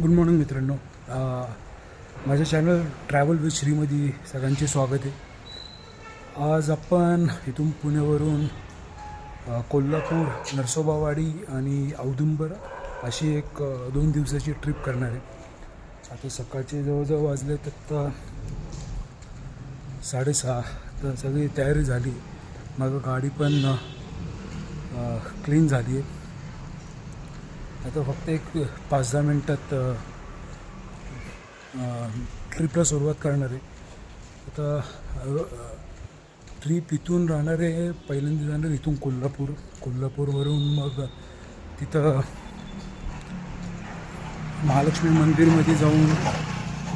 Good morning मित्रांनो. माझ्या channel travel with श्रीमध्ये सगळ्यांचे स्वागत आहे. आज आपण इथून पुण्यावरून कोल्हापूर, नरसोबावाडी आणि औदुंबर अशी एक 2 दिवसाची ट्रिप करणार आहे. आता सकाळचे जवळजवळ वाजले तर 6:30. तर सगळी तयारी झाली. मग गाडी पण क्लीन झाली आहे. आता फक्त एक 5-10 मिनटात ट्रिपला सुरुवात करणार आहे. आता ट्रिप इथून राहणार आहे. पहिल्यांदा जाणार इथून कोल्हापूरवरून मग तिथं महालक्ष्मी मंदिरमध्ये जाऊन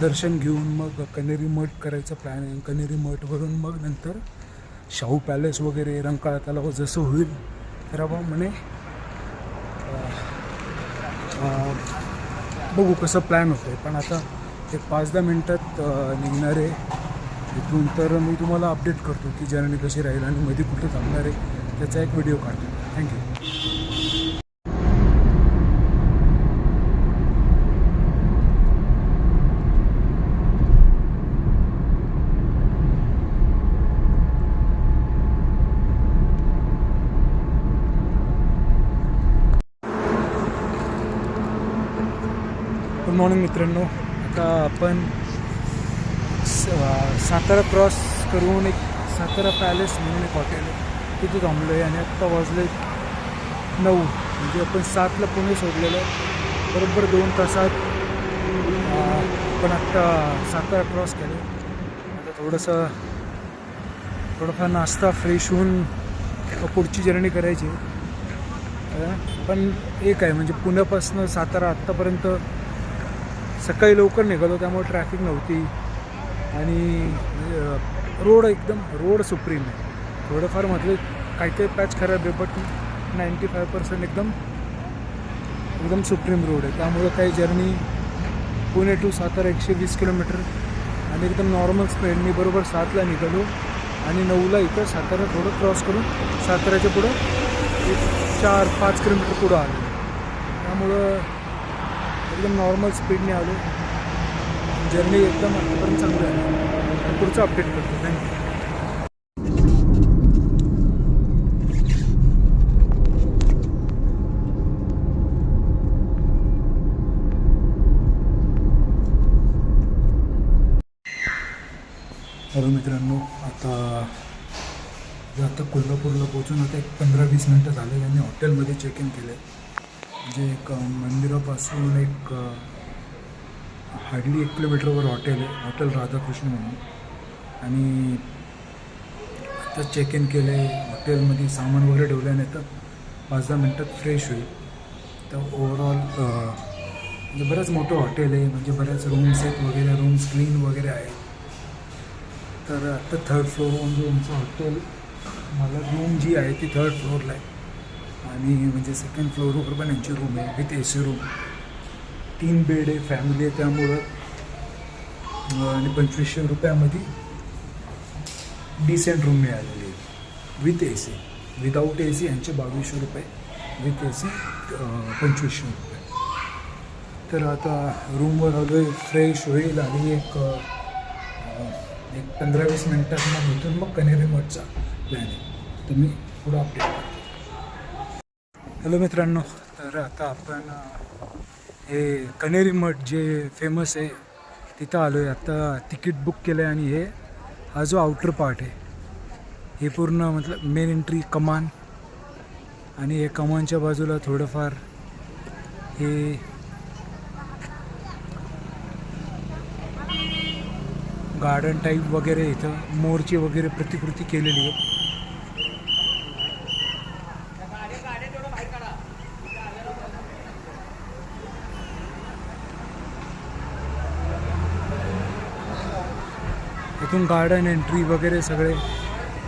दर्शन घेऊन मग कनेरी मठ करायचा प्लॅन आहे. कनेरी मठवरून मग नंतर शाहू पॅलेस वगैरे, रंकाळा तलाव जसं होईल तर आपण म्हणे बघू कसं प्लॅन होतं आहे. पण आता एक 5-10 मिनटात निघणार आहे इथून. तर मी तुम्हाला अपडेट करतो की जर्नी कशी राहील आणि मध्ये कुठं थांबणार आहे त्याचा एक व्हिडिओ काढतो. थँक्यू. गुड मॉर्निंग मित्रांनो. आता आपण सातारा क्रॉस करून एक सातारा पॅलेस म्हणून एक हॉटेल आहे तिथे थांबलो आहे. आणि आत्ता वाजले 9. म्हणजे आपण 7ला पुणे सोडलेलं आहे. बरोबर 2 तासात आपण आत्ता सातारा क्रॉस केलं. आता थोडंफार नाश्ता फ्रेश होऊन पुढची जर्नी करायची. पण एक आहे म्हणजे पुण्यापासून सातारा आत्तापर्यंत सकाळी लवकर निघालो त्यामुळे ट्रॅफिक नव्हती. आणि रोड सुप्रीम आहे. थोडंफार म्हटलं काही पॅच खराब आहे, बट 95% एकदम सुप्रीम रोड आहे. त्यामुळं काही journey Pune to Satara 120 kilometre आणि एकदम नॉर्मल स्पीड. मी बरोबर 7ला निघालो आणि 9ला इथं सातारा थोडं क्रॉस करून साताऱ्याच्या पुढं 4-5 किलोमीटर पुढं आलो. त्यामुळं एकदम नॉर्मल स्पीडने आलो. जर्नी एकदम आतापर्यंत चांगली आहे. पुढचं अपडेट करतो. थँक्यू. हॅलो मित्रांनो. आता कोल्हापूरला पोहोचून आता एक 15-20 मिनटं झाले. त्यांनी हॉटेलमध्ये चेक इन केलं आहे. म्हणजे एक मंदिरापासून एक हार्डली 1 किलोमीटरवर हॉटेल आहे. हॉटेल राधाकृष्ण म्हणून. आणि आता चेक इन केलं आहे. हॉटेलमध्ये सामान वगैरे ठेवल्याने तर 5-10 मिनटात फ्रेश होईल. तर ओव्हरऑल म्हणजे बरंच मोठं हॉटेल आहे. म्हणजे बऱ्याच रूम्स आहेत वगैरे. रूम्स क्लीन वगैरे आहे. तर आत्ता 3rd फ्लोअर म्हणजे आमचं हॉटेल. मला रूम जी आहे ती 3rd फ्लोअरला आहे. आणि म्हणजे 2nd फ्लोअरवर पण यांची रूम आहे विथ AC रूम. 3 बेड आहे, फॅमिली आहे. त्यामुळं आणि 2500 रुपयामध्ये डिसेंट रूम मिळालेली आहे विथ AC. विदाऊट AC यांचे 2200 रुपये, विथ AC 2500 रुपये. तर आता रूमवर आलो आहे. फ्रेश होईल आणि एक 15-20 मिनटात मग इथून मग कनेरी मठचा प्लॅन आहे. तर मी पुढं अपडेट करतो. हॅलो मित्रांनो. तर आता आपण हे कनेरी मठ जे फेमस आहे तिथं आलो आहे. आता तिकीट बुक केलं आहे. आणि हा जो आउटर पार्ट आहे हे पूर्ण मतलब मेन एंट्री कमान. आणि हे कमानच्या बाजूला थोडंफार हे गार्डन टाईप वगैरे. इथं मोरची वगैरे प्रतिकृती केलेली आहे. इथून गार्डन एंट्री वगैरे सगळे.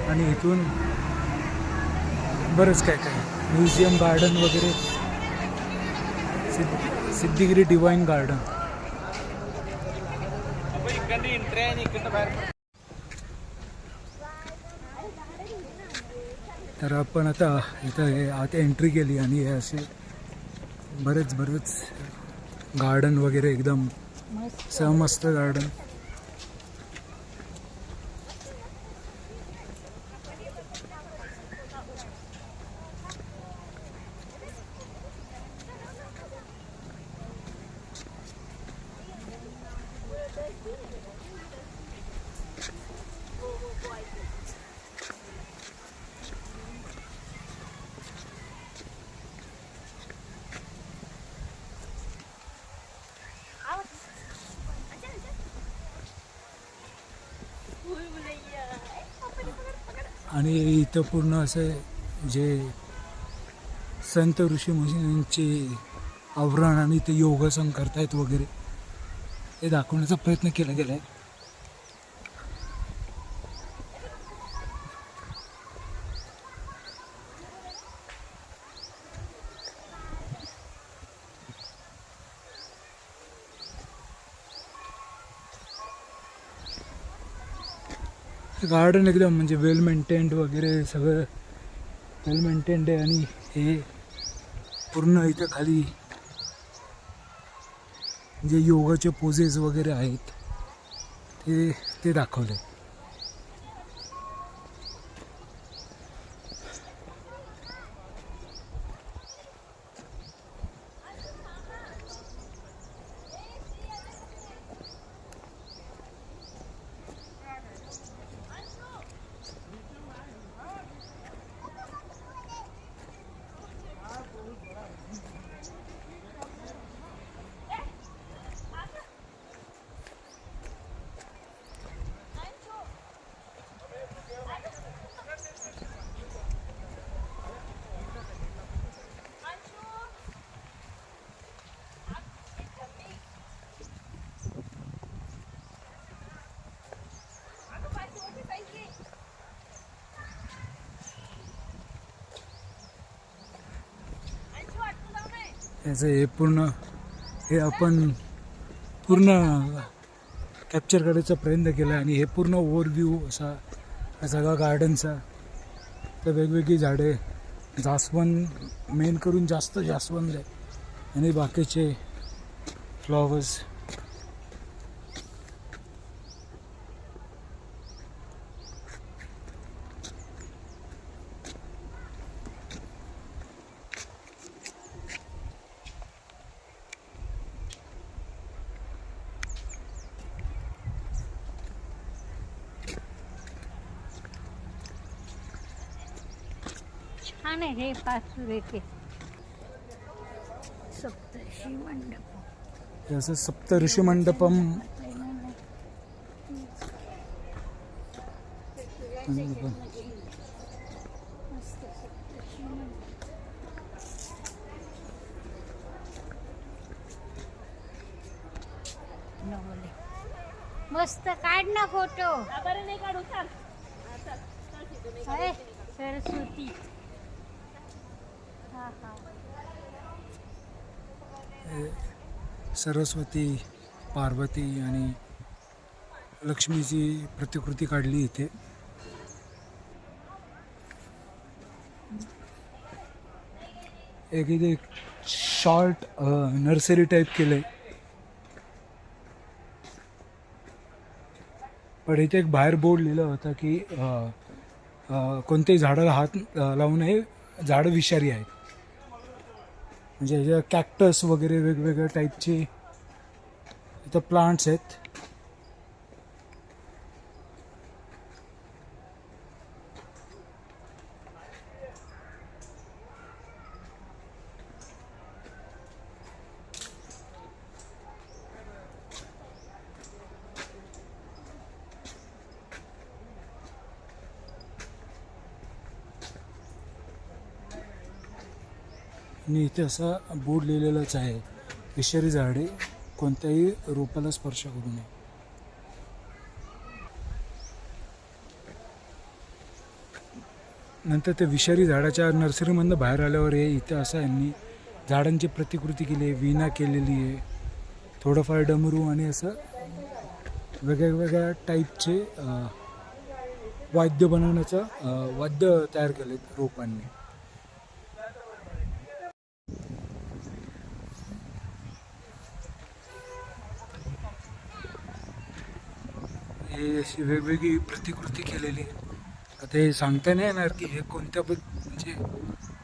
आणि इथून बरंच काय म्युझियम, गार्डन वगैरे. सिद्धिगिरी डिवाइन गार्डन. तर आपण आता इथं आत एंट्री केली आणि हे असे बरेच गार्डन वगैरे एकदम मस्त. मस्त गार्डन. आणि इथं पूर्ण असं जे संत ऋषी मुनींचे आवरण आणि ते योगासन करतायत वगैरे हे दाखवण्याचा प्रयत्न केला गेला आहे. गार्डन एकदम म्हणजे वेल मेंटेन्ड वगैरे सगळं वेल मेंटेन्ड आहे. आणि हे पूर्ण इथं खाली जे योगाचे पोजेस वगैरे आहेत ते दाखवले. याचं हे आपण पूर्ण कॅप्चर करायचा प्रयत्न केला. आणि हे पूर्ण ओव्हरव्ह्यू असा सगळा गार्डनचा. तर वेगवेगळी झाडे, जास्वंद मेन करून जास्त जास्वंद आहे आणि बाकीचे फ्लॉवर्स. छान आहे हे पाचुरे के सप्तर्षी मंडप. असं सप्तऋषी मंडपम. मस्त काढ ना फोटो. सरस्वती. सरस्वती, पार्वती आणि लक्ष्मीची प्रतिकृती काढली इथे. इथे शॉर्ट नर्सरी टाईप केलंय. पण इथे एक बाहेर बोर्ड लिहिला होता की कोणत्याही झाडाला हात लावू नये, झाडं विषारी आहेत. म्हणजे ह्याच्या कॅक्टस वगैरे वेगवेगळ्या टाईपचे इथं प्लांट्स आहेत. आणि इथे असा बोर्ड लिहिलेलाच आहे, विषारी झाडे कोणत्याही रोपाला स्पर्श करू नये. नंतर ते विषारी झाडाच्या नर्सरीमधनं बाहेर आल्यावर हे इथे असं यांनी झाडांची प्रतिकृती केली आहे, वीणा केलेली आहे, थोडंफार डमरू आणि असं वेगवेगळ्या टाईपचे वाद्य बनवण्याचं वाद्य तयार केले रोपांनी. हे अशी वेगवेगळी प्रतिकृती केलेली आहे. आता हे सांगता नाही येणार की हे कोणत्या म्हणजे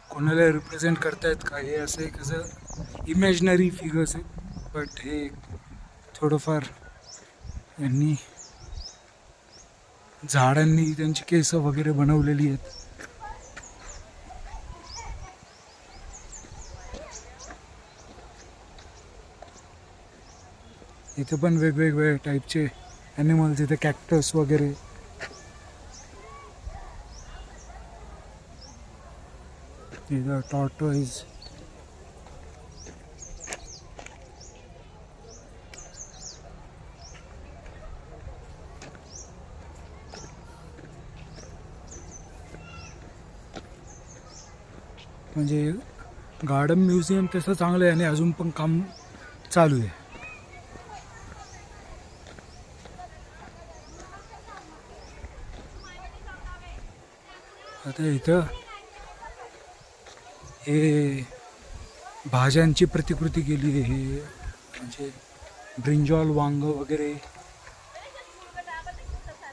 कोणाला रिप्रेझेंट करतायत का, हे असं एक असं इमॅजिनरी फिगर्स आहेत. बट हे थोडंफार यांनी झाडांनी त्यांची केस वगैरे बनवलेली आहेत. इथे पण वेगवेगळे टाईपचे ॲनिमल्स, इथे कॅक्टस वगैरे. इथं टॉर्टॉइज. म्हणजे गार्डन म्युझियम तसं चांगलं आहे आणि अजून पण काम चालू आहे. आता इथं हे भाज्यांची प्रतिकृती केली आहे. हे म्हणजे ब्रिंजॉल, वांग वगैरे.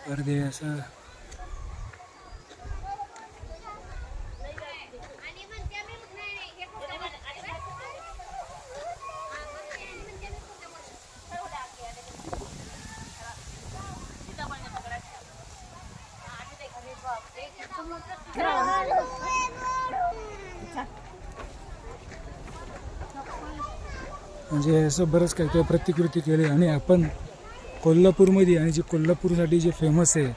तर ते असं म्हणजे असं बरंच काय काय प्रतिकृती केली. आणि आपण कोल्हापूरमध्ये, आणि जे कोल्हापूरसाठी जे फेमस आहे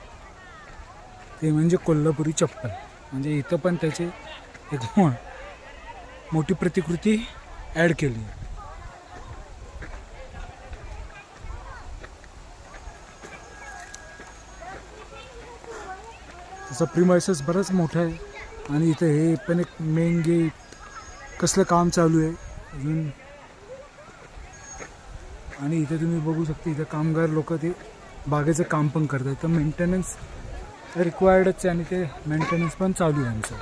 ते म्हणजे कोल्हापुरी चप्पल. म्हणजे इथं पण त्याचे एक मोठी प्रतिकृती ॲड केली आहे. त्याचा प्रिमायसेस बराच मोठा आहे. आणि इथं हे पण एक मेन गेट, कसलं काम चालू आहे अजून. आणि इथे तुम्ही बघू शकता, इथे कामगार लोक ते बागेचं काम पण करतात. तर मेंटेनन्स रिक्वायर्डच आहे आणि ते मेंटेनन्स पण चालू आहे आमचं.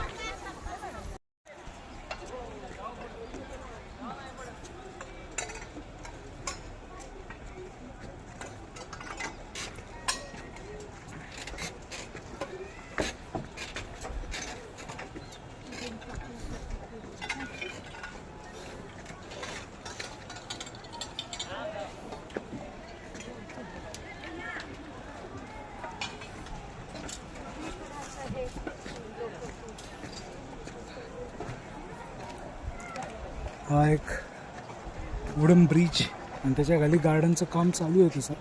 हा एक वुडन ब्रिज आणि त्याच्या खाली गार्डनचं काम चालू आहे तसं.